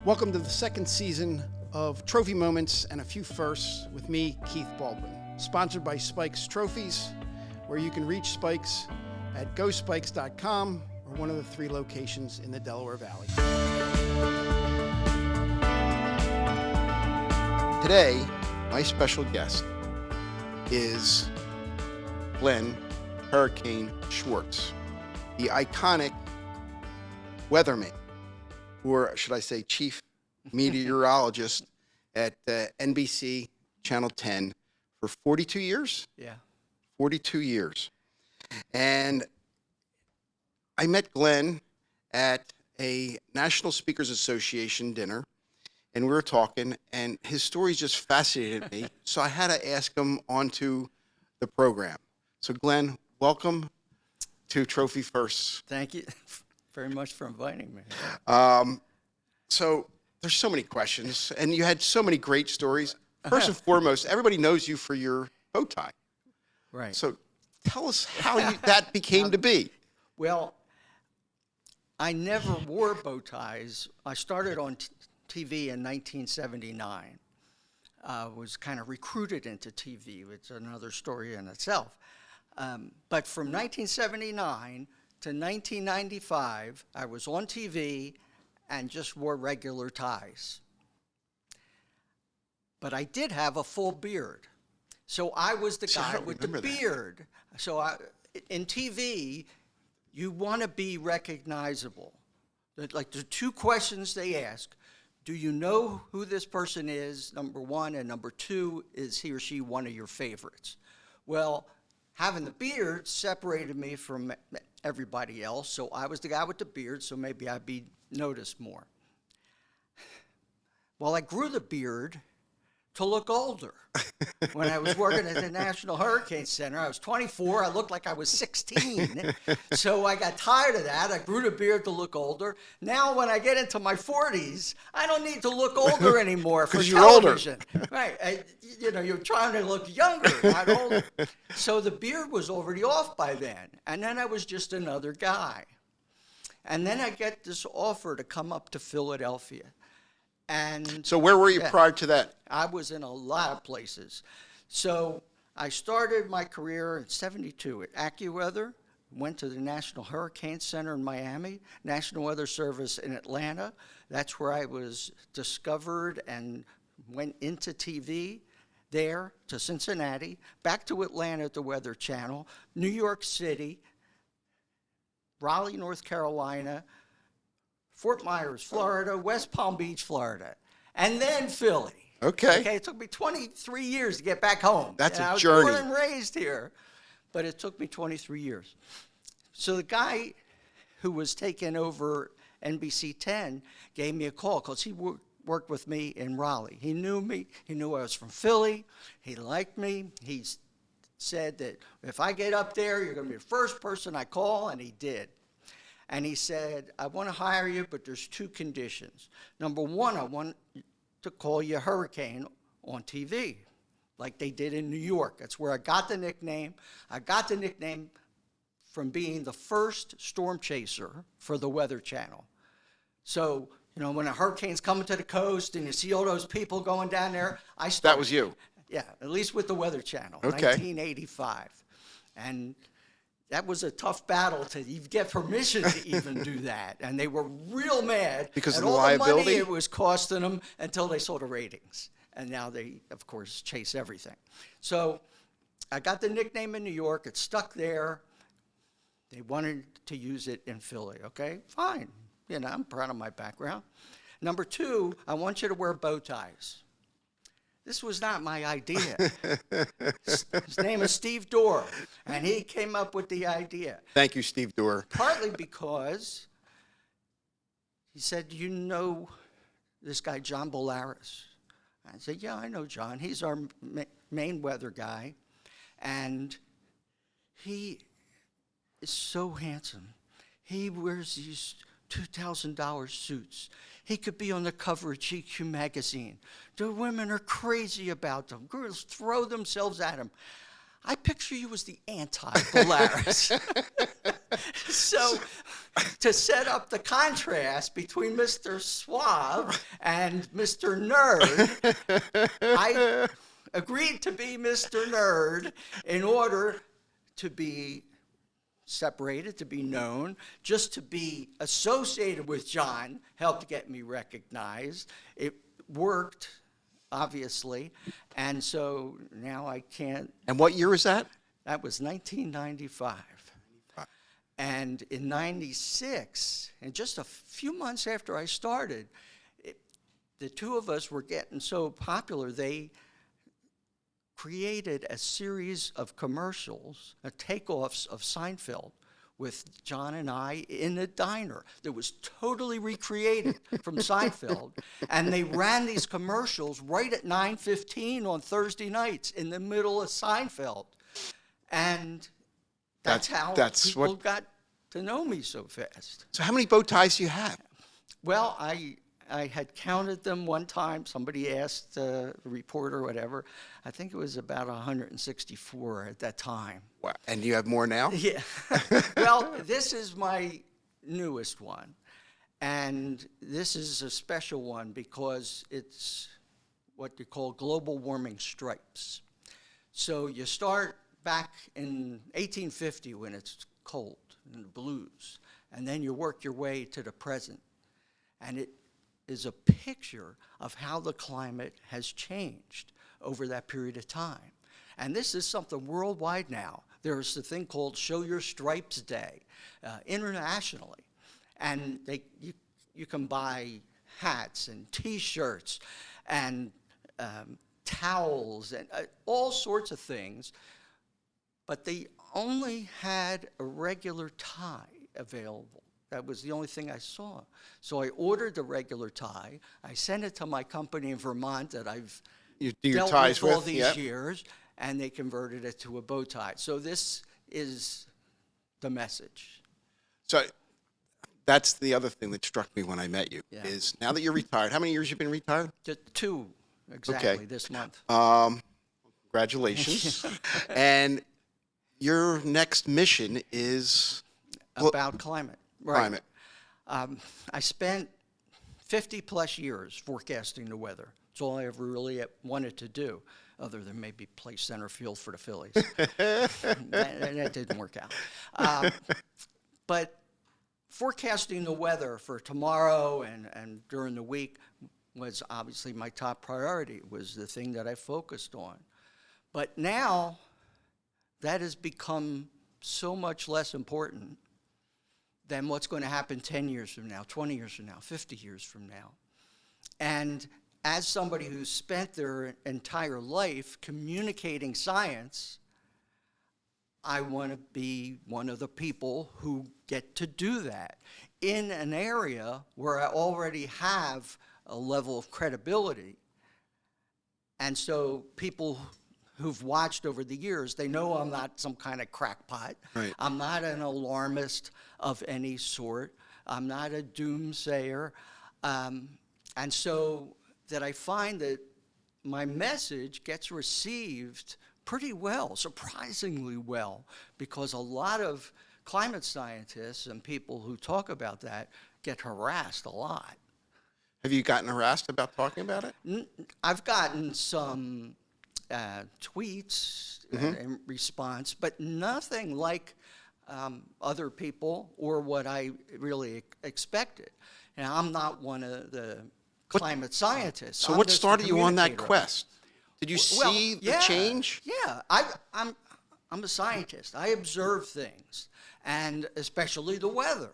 Welcome to the second season of Trophy Moments and a Few Firsts with me, Keith Baldwin. Sponsored by Spikes Trophies, where you can reach Spikes at gospikes.com or one of the 3 locations in the Delaware Valley. Today, my special guest is Glenn Hurricane Schwartz, the iconic weatherman, or should I say chief meteorologist at NBC Channel 10 for 42 years? Yeah. 42 years. And I met Glenn at a National Speakers Association dinner, and we were talking, and his stories just fascinated me, so I had to ask him onto the program. So Glenn, welcome to Trophy Firsts. Thank you very much for inviting me. So there's so many questions, and you had so many great stories. First and foremost, everybody knows you for your bow tie. Right. So tell us how that became to be. Well, I never wore bow ties. I started on TV in 1979. Was kind of recruited into TV. It's another story in itself. But from 1979 to 1995, I was on TV and just wore regular ties. But I did have a full beard. So I was the guy with the beard. So in TV, you want to be recognizable. Like the 2 questions they ask: do you know who this person is, number 1, and number 2, is he or she one of your favorites? Well, having the beard separated me from everybody else, so I was the guy with the beard, so maybe I'd be noticed more. Well, I grew the beard to look older. When I was working at the National Hurricane Center, I was 24. I looked like I was 16. So I got tired of that. I grew the beard to look older. Now, when I get into my 40s, I don't need to look older anymore for television. Right. You're trying to look younger, not older. So the beard was already off by then. And then I was just another guy. And then I get this offer to come up to Philadelphia. And so where were you prior to that? I was in a lot of places. So I started my career in 72 at AccuWeather, went to the National Hurricane Center in Miami, National Weather Service in Atlanta. That's where I was discovered and went into TV there, to Cincinnati, back to Atlanta at the Weather Channel, New York City, Raleigh, North Carolina, Fort Myers, Florida, West Palm Beach, Florida, and then Philly. Okay. It took me 23 years to get back home. That's a journey. I was journey. born and raised here, but it took me 23 years. So the guy who was taking over NBC 10 gave me a call because he worked with me in Raleigh. He knew me. He knew I was from Philly. He liked me. He said that if I get up there, you're going to be the first person I call, and he did. And he said, I want to hire you, but there's 2 conditions. Number 1, I want to call you Hurricane on TV, like they did in New York. That's where I got the nickname. I got the nickname from being the first storm chaser for the Weather Channel. So, when a hurricane's coming to the coast and you see all those people going down there, I started. That was you? Yeah, at least with the Weather Channel, okay. 1985. And that was a tough battle to get permission to even do that. And they were real mad. Because at of the all liability? The money it was costing them until they saw the ratings. And now they, of course, chase everything. So I got the nickname in New York. It stuck there. They wanted to use it in Philly. Okay, fine. I'm proud of my background. Number 2, I want you to wear bow ties. This was not my idea. His name is Steve Dorr, and he came up with the idea. Thank you, Steve Dorr. Partly because he said, you know this guy, John Bolaris? I said, yeah, I know John. He's our main weather guy, and he is so handsome. He wears these $2,000 suits. He could be on the cover of GQ magazine. The women are crazy about them. Girls throw themselves at him. I picture you as the anti-Polaris. So to set up the contrast between Mr. Suave and Mr. Nerd, I agreed to be Mr. Nerd in order to be separated, to be known, just to be associated with John helped get me recognized. It worked, obviously, and so now I can't. And what year was that? That was 1995. And in 96, and just a few months after I started, the two of us were getting so popular, they created a series of commercials, takeoffs of Seinfeld, with John and I in a diner that was totally recreated from Seinfeld. And they ran these commercials right at 9:15 on Thursday nights in the middle of Seinfeld. And that's how people got to know me so fast. So how many bow ties do you have? Well, I had counted them one time. Somebody asked a reporter or whatever. I think it was about 164 at that time. Wow. And you have more now? Yeah. Well, this is my newest one. And this is a special one because it's what you call global warming stripes. So you start back in 1850 when it's cold and the blues, and then you work your way to the present. And it is a picture of how the climate has changed over that period of time. And this is something worldwide now. There's a thing called Show Your Stripes Day internationally. And you can buy hats and T-shirts and towels and all sorts of things. But they only had a regular tie available. That was the only thing I saw. So I ordered the regular tie. I sent it to my company in Vermont that I've dealt with all these years, and they converted it to a bow tie. So this is the message. So that's the other thing that struck me when I met you, is now that you're retired, how many years you've been retired? Just 2, exactly, this month. Congratulations. And your next mission is? About climate. Right. Climate. I spent 50-plus years forecasting the weather. It's all I ever really wanted to do, other than maybe play center field for the Phillies. that didn't work out. But forecasting the weather for tomorrow and during the week was obviously my top priority, was the thing that I focused on. But now that has become so much less important than what's going to happen 10 years from now, 20 years from now, 50 years from now. And as somebody who's spent their entire life communicating science, I want to be one of the people who get to do that in an area where I already have a level of credibility. And so people who've watched over the years, they know I'm not some kind of crackpot. Right. I'm not an alarmist of any sort. I'm not a doomsayer. And so that I find that my message gets received pretty well, surprisingly well, because a lot of climate scientists and people who talk about that get harassed a lot. Have you gotten harassed about talking about it? I've gotten some tweets in response, but nothing like other people or what I really expected. And I'm not one of the climate scientists. So what started you on that quest? Did you see the change? Yeah, I'm a scientist. I observe things, and especially the weather.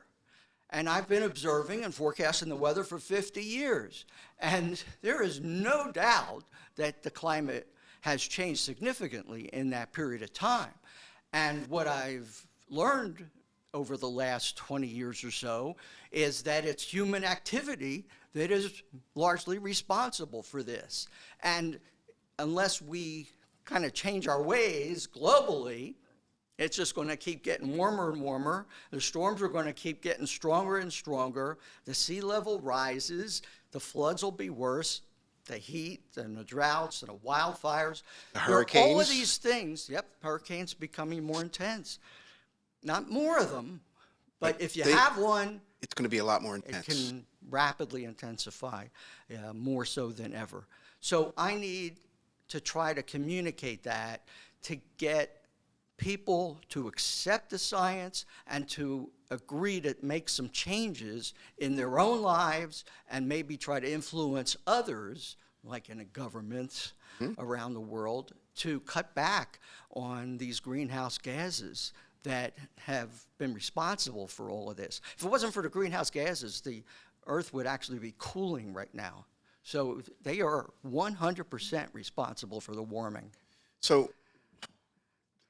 And I've been observing and forecasting the weather for 50 years. And there is no doubt that the climate has changed significantly in that period of time. And what I've learned over the last 20 years or so is that it's human activity that is largely responsible for this. And unless we kind of change our ways globally, it's just going to keep getting warmer and warmer. The storms are going to keep getting stronger and stronger. The sea level rises. The floods will be worse. The heat and the droughts and the wildfires. The hurricanes. All of these things, hurricanes becoming more intense. Not more of them, but if you they- have one, It's going to be a lot more it intense. can rapidly intensify, more so than ever. So I need to try to communicate that to get people to accept the science and to agree to make some changes in their own lives and maybe try to influence others, like in a government around the world, to cut back on these greenhouse gases that have been responsible for all of this. If it wasn't for the greenhouse gases, the Earth would actually be cooling right now. So they are 100% responsible for the warming. So,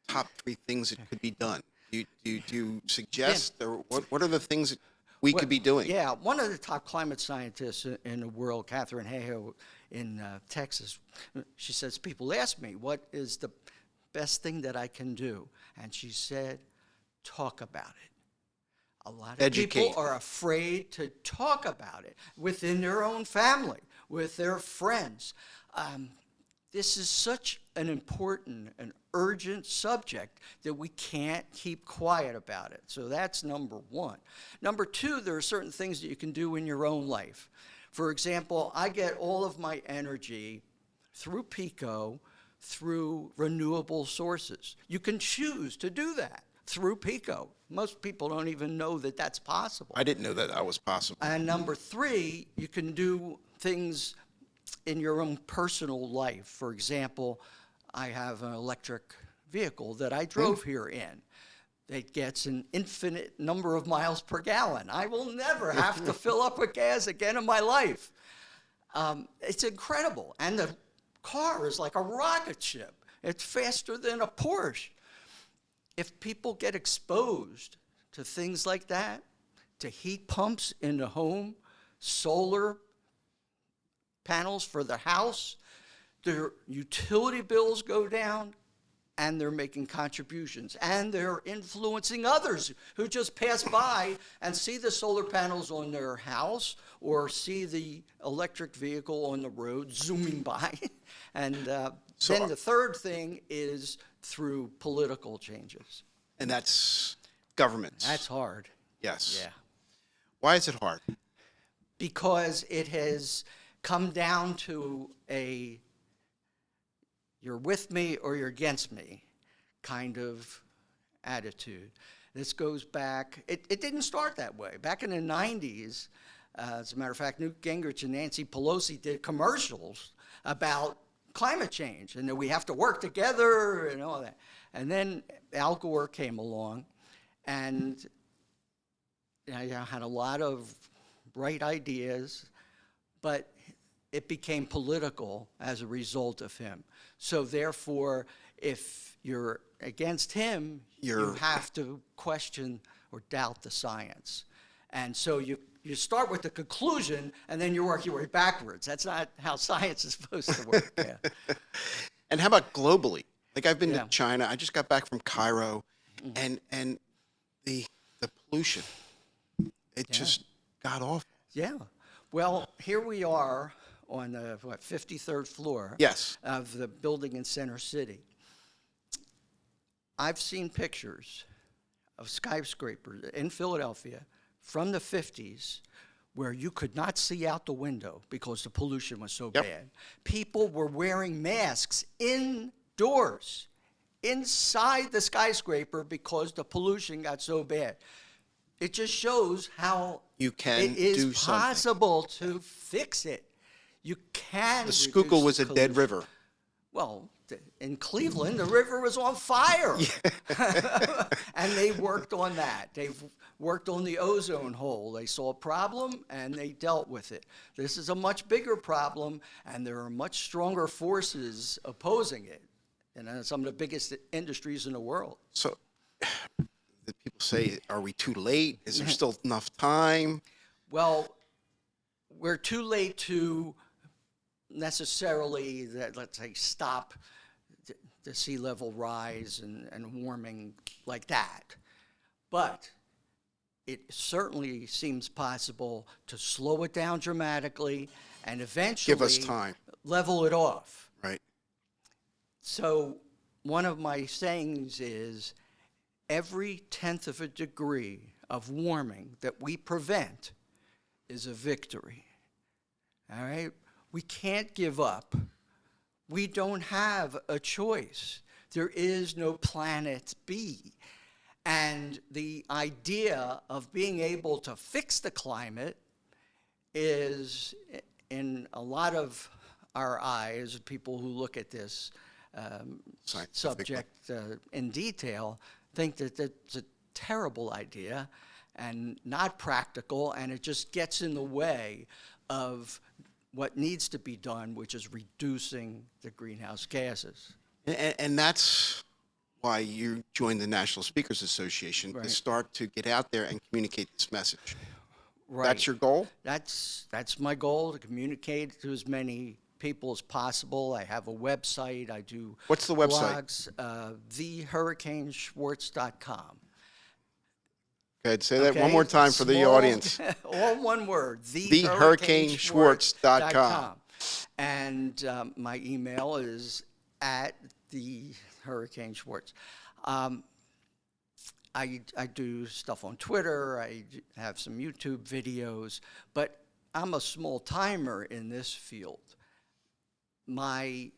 top 3 things that could be done. Do you suggest, or what are the things that we could be doing? Yeah, one of the top climate scientists in the world, Catherine Hayhoe in Texas, she says, people ask me, what is the best thing that I can do? And she said, talk about it. A lot of people are afraid to talk about it within their own family, with their friends. This is such an important and urgent subject that we can't keep quiet about it. So that's number one. Number two, there are certain things that you can do in your own life. For example, I get all of my energy through Pico, through renewable sources. You can choose to do that through Pico. Most people don't even know that that's possible. I didn't know that was possible. And number three, you can do things in your own personal life. For example, I have an electric vehicle that I drove here in. It gets an infinite number of miles per gallon. I will never have to fill up with gas again in my life. It's incredible. And the car is like a rocket ship. It's faster than a Porsche. If people get exposed to things like that, to heat pumps in the home, solar panels for the house, their utility bills go down, and they're making contributions, and they're influencing others who just pass by and see the solar panels on their house or see the electric vehicle on the road zooming by. And then the third thing is through political changes. And that's governments. That's hard. Yes. Yeah. Why is it hard? Because it has come down to a you're with me or you're against me kind of attitude. This goes back, it didn't start that way. Back in the 90s, as a matter of fact, Newt Gingrich and Nancy Pelosi did commercials about climate change and that we have to work together and all that. And then Al Gore came along and had a lot of bright ideas, but it became political as a result of him. So therefore, if you're against him, you have to question or doubt the science. And so you start with the conclusion, and then you work your way backwards. That's not how science is supposed to work. Yeah. And how about globally? Like I've been to China. I just got back from Cairo, and the pollution, it just got awful. Yeah. Well, here we are on the 53rd floor of the building in Center City. I've seen pictures of skyscrapers in Philadelphia from the 50s where you could not see out the window because the pollution was so bad. People were wearing masks indoors, inside the skyscraper because the pollution got so bad. It just shows how it is possible to fix it. You can. The Schuylkill was a dead river. Well, in Cleveland, the river was on fire. And they worked on that. They've worked on the ozone hole. They saw a problem, and they dealt with it. This is a much bigger problem, and there are much stronger forces opposing it. And some of the biggest industries in the world. So the people say, are we too late? Is there still enough time? Well, we're too late to necessarily, let's say, stop the sea level rise and warming like that. But it certainly seems possible to slow it down dramatically and eventually give us time, level it off. Right. So one of my sayings is, every 1/10 of a degree of warming that we prevent is a victory. All right? We can't give up. We don't have a choice. There is no planet B. And the idea of being able to fix the climate is, in a lot of our eyes, people who look at this subject in detail, think that it's a terrible idea and not practical, and it just gets in the way of what needs to be done, which is reducing the greenhouse gases. And that's why you joined the National Speakers Association, Right. to start to get out there and communicate this message. Right. That's your goal? That's my goal, to communicate to as many people as possible. I have a website. I do What's the website? blogs, thehurricaneschwartz.com. Go ahead, say that Okay? one more time for the Small- audience. All one word, thehurricaneschwartz.com. And my email is at @thehurricaneschwartz. I do stuff on Twitter. I have some YouTube videos, but I'm a small timer in this field. My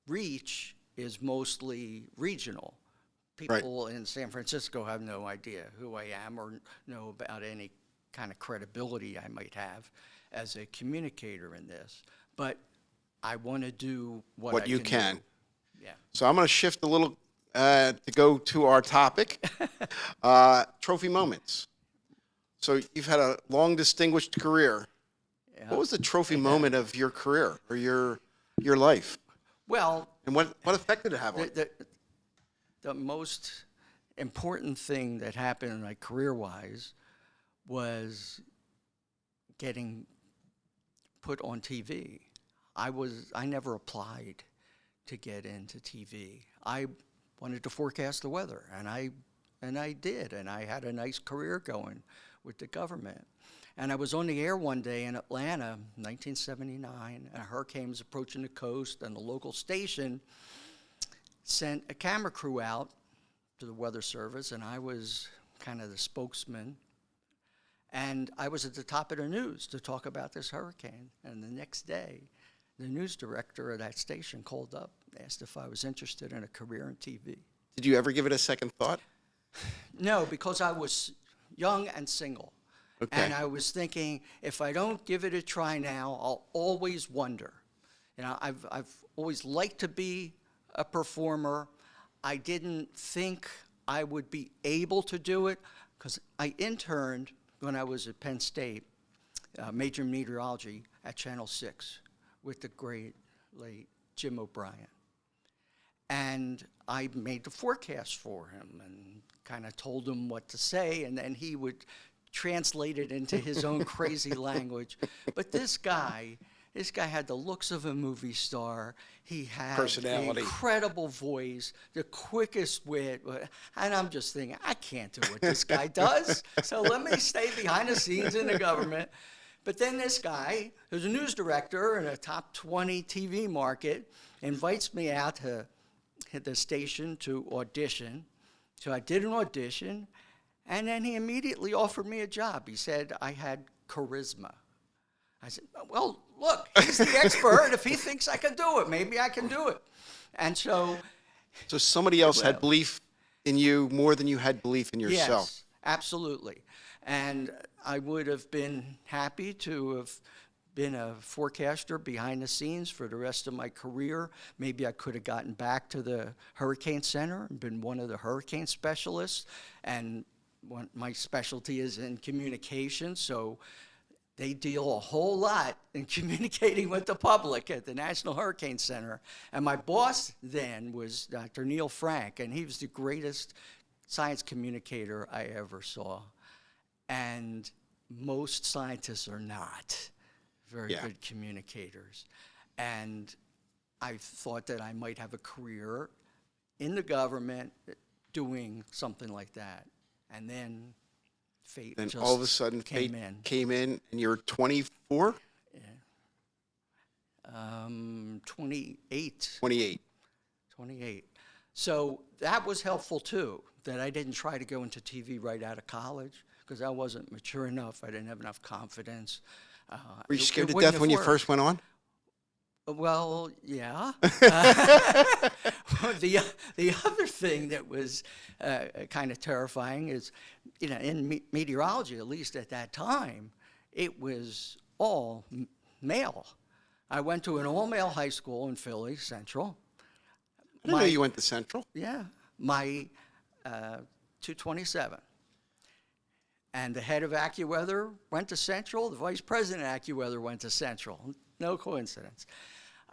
reach is mostly regional. People in San Francisco have no idea who I am or know about any kind of credibility I might have as a communicator in this. But I want to do what I you can. do. Yeah. So I'm going to shift a little to go to our topic, trophy moments. So you've had a long, distinguished career. Yeah. What was the trophy moment of your career or your life? Well, And what effect did it have on you? the most important thing that happened, like career-wise, was getting put on TV. I never applied to get into TV. I wanted to forecast the weather, and I did, and I had a nice career going with the government. And I was on the air one day in Atlanta, 1979, and a hurricane was approaching the coast, and the local station sent a camera crew out to the Weather Service, and I was kind of the spokesman. And I was at the top of the news to talk about this hurricane. And the next day, the news director of that station called up, asked if I was interested in a career in TV. Did you ever give it a second thought? No, because I was young and single. Okay. And I was thinking, if I don't give it a try now, I'll always wonder. You know, I've always liked to be a performer. I didn't think I would be able to do it because I interned when I was at Penn State, major in meteorology at Channel 6 with the great late Jim O'Brien. And I made the forecast for him and kind of told him what to say, and then he would translate it into his own crazy language. But this guy had the looks of a movie star. He had Personality. an incredible voice, the quickest wit. And I'm just thinking, I can't do what this guy does. So let me stay behind the scenes in the government. But then this guy, who's a news director in a top 20 TV market, invites me out to the station to audition. So I did an audition, and then he immediately offered me a job. He said I had charisma. I said, well, look, he's the expert. If he thinks I can do it, maybe I can do it. And so somebody else had belief in you more than you had belief in yourself. Yes, absolutely. And I would have been happy to have been a forecaster behind the scenes for the rest of my career. Maybe I could have gotten back to the Hurricane Center and been one of the hurricane specialists. And my specialty is in communication, so they deal a whole lot in communicating with the public at the National Hurricane Center. And my boss then was Dr. Neil Frank, and he was the greatest science communicator I ever saw. And most scientists are not very good communicators. And I thought that I might have a career in the government doing something like that. And then fate Then just all of a sudden, came fate in. came in, and you're 24? 28. 28. 28. So that was helpful too, that I didn't try to go into TV right out of college because I wasn't mature enough. I didn't have enough confidence. Were you scared to wouldn't death when you have first went on? Well, yeah. The other thing that was kind of terrifying is, in meteorology, at least at that time, it was all male. I went to an all-male high school in Philly Central. I didn't know you went to Central. Yeah, my 227. And the head of AccuWeather went to Central. The vice president of AccuWeather went to Central. No coincidence.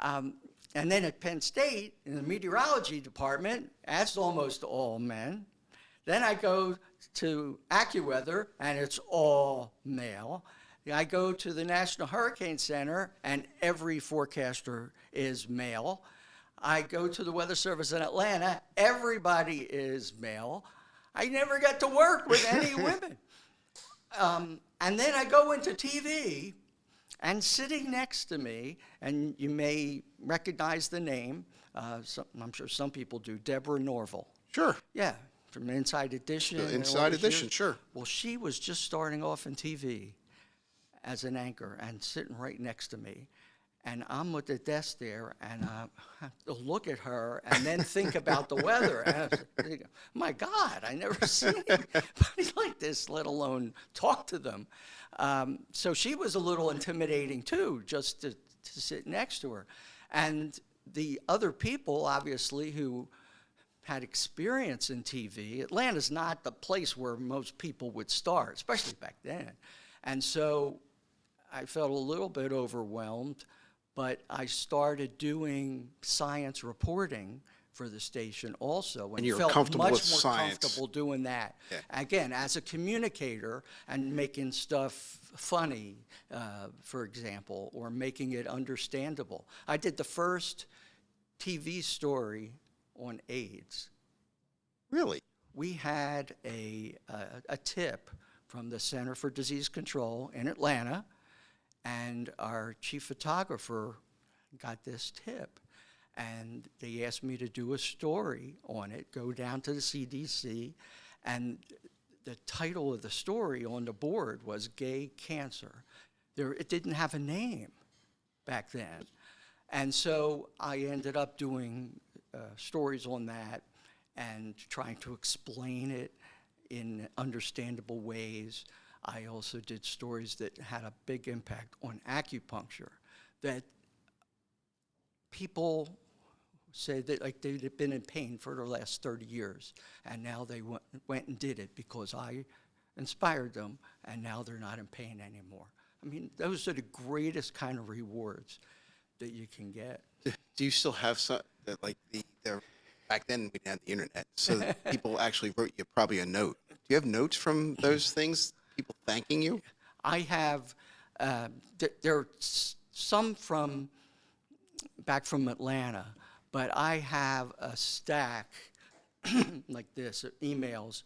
And then at Penn State, in the meteorology department, that's almost all men. Then I go to AccuWeather, and it's all male. I go to the National Hurricane Center, and every forecaster is male. I go to the Weather Service in Atlanta, everybody is male. I never got to work with any women. And then I go into TV, and sitting next to me, and you may recognize the name, I'm sure some people do, Deborah Norville. Sure. Yeah, from Inside Edition. The Inside Edition, sure. Well, she was just starting off in TV as an anchor and sitting right next to me. And I'm at the desk there, and I have to look at her and then think about the weather. And I was thinking, my God, I never seen anybody like this, let alone talk to them. So she was a little intimidating, too, just to sit next to her. And the other people, obviously, who had experience in TV, Atlanta's not the place where most people would start, especially back then. And so I felt a little bit overwhelmed. But I started doing science reporting for the station also, and you were felt comfortable much with more science. comfortable doing that. Yeah. Again, as a communicator and making stuff funny, for example, or making it understandable. I did the first TV story on AIDS. Really? We had a tip from the Center for Disease Control in Atlanta, and our chief photographer got this tip. And they asked me to do a story on it, go down to the CDC, and the title of the story on the board was Gay Cancer. It didn't have a name back then. And so I ended up doing stories on that and trying to explain it in understandable ways. I also did stories that had a big impact on acupuncture, that people said that like they'd been in pain for the last 30 years, and now they went and did it because I inspired them, and now they're not in pain anymore. I mean, those are the greatest kind of rewards that you can get. Do you still have some, like back then we didn't have the internet, so people actually wrote you probably a note. Do you have notes from those things? People thanking you? I have, there are some from back from Atlanta, but I have a stack like this of emails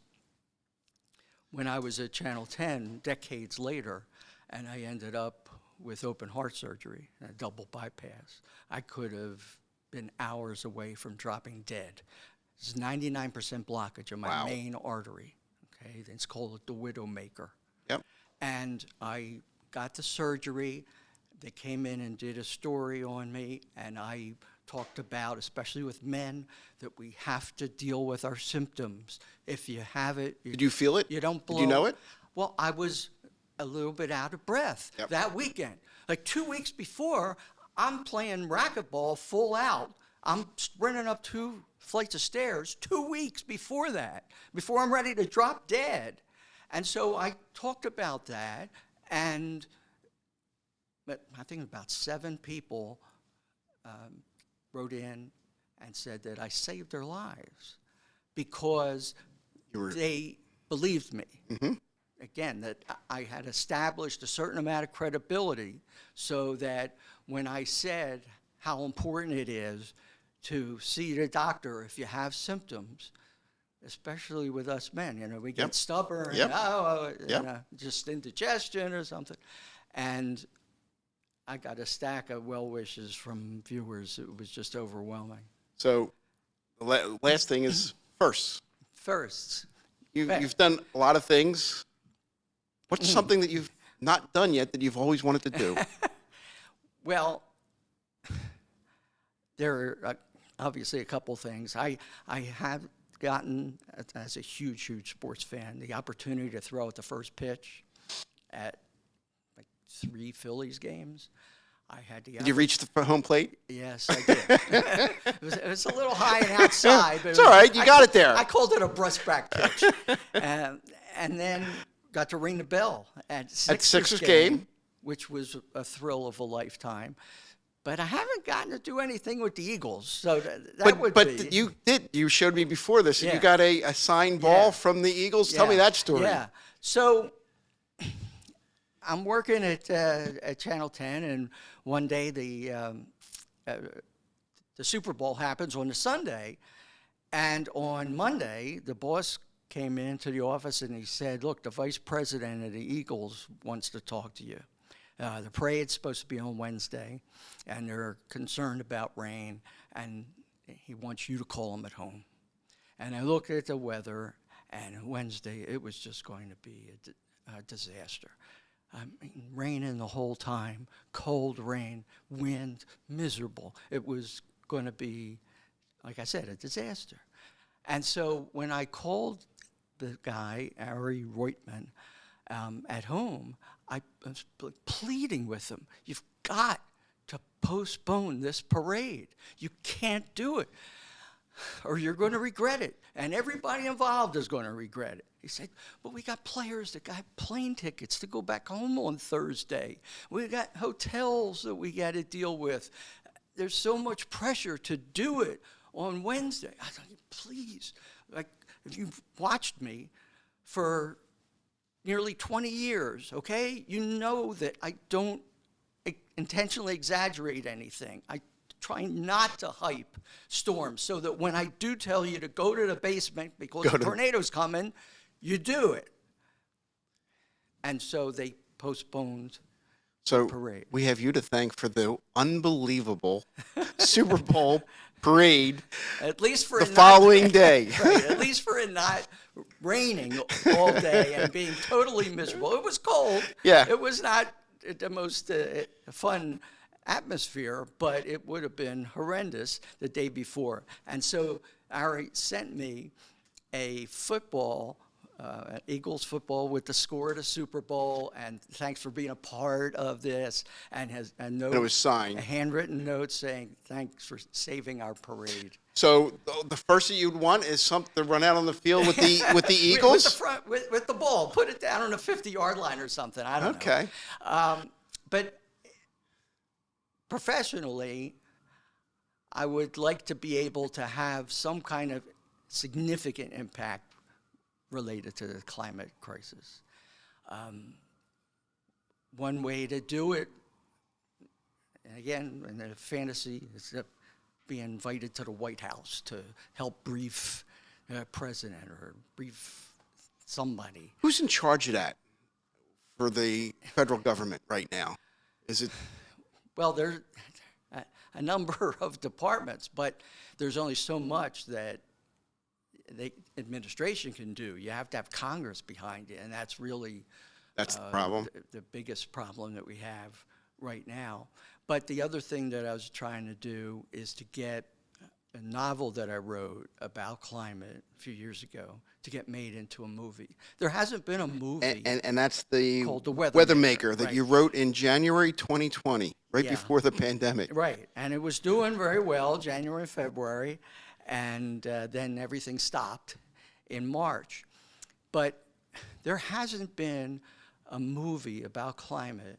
when I was at Channel 10 decades later, and I ended up with open heart surgery, a double bypass. I could have been hours away from dropping dead. It's 99% blockage of my main artery. Okay, it's called the Widowmaker. Yep. And I got the surgery. They came in and did a story on me, and I talked about, especially with men, that we have to deal with our symptoms. If you have it, did you feel it? You don't blow. Did you know it? Well, I was a little bit out of breath that weekend. Like 2 weeks before, I'm playing racquetball full out. I'm sprinting up 2 flights of stairs 2 weeks before that, before I'm ready to drop dead. And so I talked about that, and I think about 7 people wrote in and said that I saved their lives because they believed me. Mm-hmm. Again, that I had established a certain amount of credibility so that when I said how important it is to see the doctor if you have symptoms, especially with us men, we get stubborn, just indigestion or something. And I got a stack of well wishes from viewers. It was just overwhelming. So last thing is firsts. Firsts. You've done a lot of things. What's something that you've not done yet that you've always wanted to do? Well, there are obviously a couple things. I have gotten, as a huge sports fan, the opportunity to throw at the first pitch at like 3 Phillies games. I had the Did you reach the home plate? Yes, I did. it was a little high and outside. But It's all right. You got it there. I called it a brushback pitch. And then got to ring the bell at Sixers game, which was a thrill of a lifetime. But I haven't gotten to do anything with the Eagles, so that would be. But you did. You showed me before this. Yeah. You got a signed ball from the Eagles. Tell me that story. Yeah. So I'm working at Channel 10, and one day the Super Bowl happens on a Sunday, and on Monday the boss came into the office and he said, "Look, the vice president of the Eagles wants to talk to you. The parade's supposed to be on Wednesday, and they're concerned about rain, and he wants you to call him at home." And I looked at the weather, and Wednesday it was just going to be a disaster. I mean, raining the whole time, cold rain, wind, miserable. It was going to be, like I said, a disaster. And so when I called the guy, Ari Reutman, at home, I was pleading with him, "You've got to postpone this parade. You can't do it, or you're going to regret it, and everybody involved is going to regret it." He said, "But we got players that got plane tickets to go back home on Thursday. We got hotels that we got to deal with. There's so much pressure to do it on Wednesday." I thought, please, like, if you've watched me for nearly 20 years, okay, you know that I don't intentionally exaggerate anything. I try not to hype storms, so that when I do tell you to go to the basement because the tornado's coming, you do it. And so they postponed the parade. We have you to thank for the unbelievable Super Bowl parade. At least for the following day. Right, at least for it not raining all day and being totally miserable. It was cold. Yeah. It was not the most fun atmosphere, but it would have been horrendous the day before. And so Ari sent me a football, Eagles football with the score of the Super Bowl, and thanks for being a part of this, and has a note, it was signed, a handwritten note saying thanks for saving our parade. So the first that you'd want is something to run out on the field with the Eagles? with the ball, put it down on a 50-yard line or something. I don't know. Okay. But professionally, I would like to be able to have some kind of significant impact related to the climate crisis. One way to do it, and again, in the fantasy, is to be invited to the White House to help brief the president or brief somebody. Who's in charge of that for the federal government right now? Is it? Well, there's a number of departments, but there's only so much that the administration can do. You have to have Congress behind it, and that's really the problem. The biggest problem that we have right now. But the other thing that I was trying to do is to get a novel that I wrote about climate a few years ago to get made into a movie. There hasn't been a movie. And that's the called The Weathermaker that right. you wrote in January 2020, right Yeah. before the pandemic. Right, and it was doing very well, January, February, and then everything stopped in March. But there hasn't been a movie about climate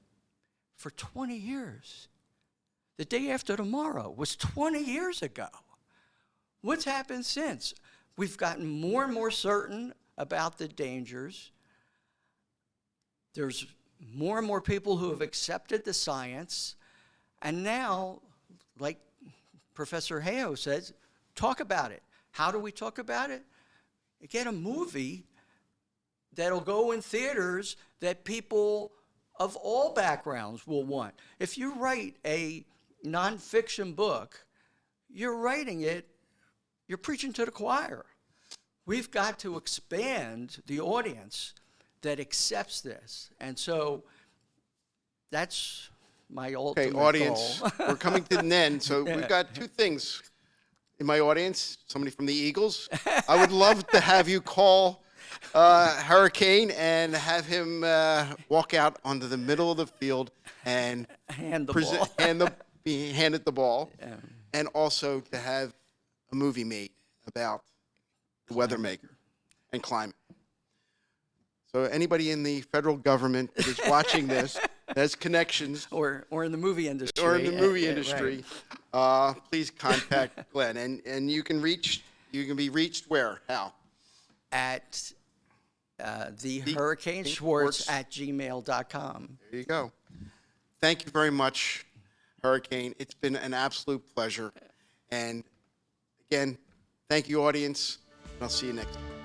for 20 years. The Day After Tomorrow was 20 years ago. What's happened since? We've gotten more and more certain about the dangers. There's more and more people who have accepted the science. And now, like Professor Heo says, talk about it. How do we talk about it? Get a movie that'll go in theaters that people of all backgrounds will want. If you write a nonfiction book, you're writing it you're preaching to the choir. We've got to expand the audience that accepts this. And so that's my ultimate Okay, audience, goal. we're coming to an end. So we've got two things in my audience. Somebody from the Eagles. I would love to have you call Hurricane and have him walk out onto the middle of the field and Hand the ball. be handed the ball, and also to have a movie made about the weather maker and climate. So anybody in the federal government that is watching this, that has connections, or in the movie industry. or in the movie right. industry, please contact Glenn. And you can be reached where? How? At the Hurricane Schwartz at gmail.com. There you go. Thank you very much, Hurricane. It's been an absolute pleasure. And again, thank you, audience. And I'll see you next time.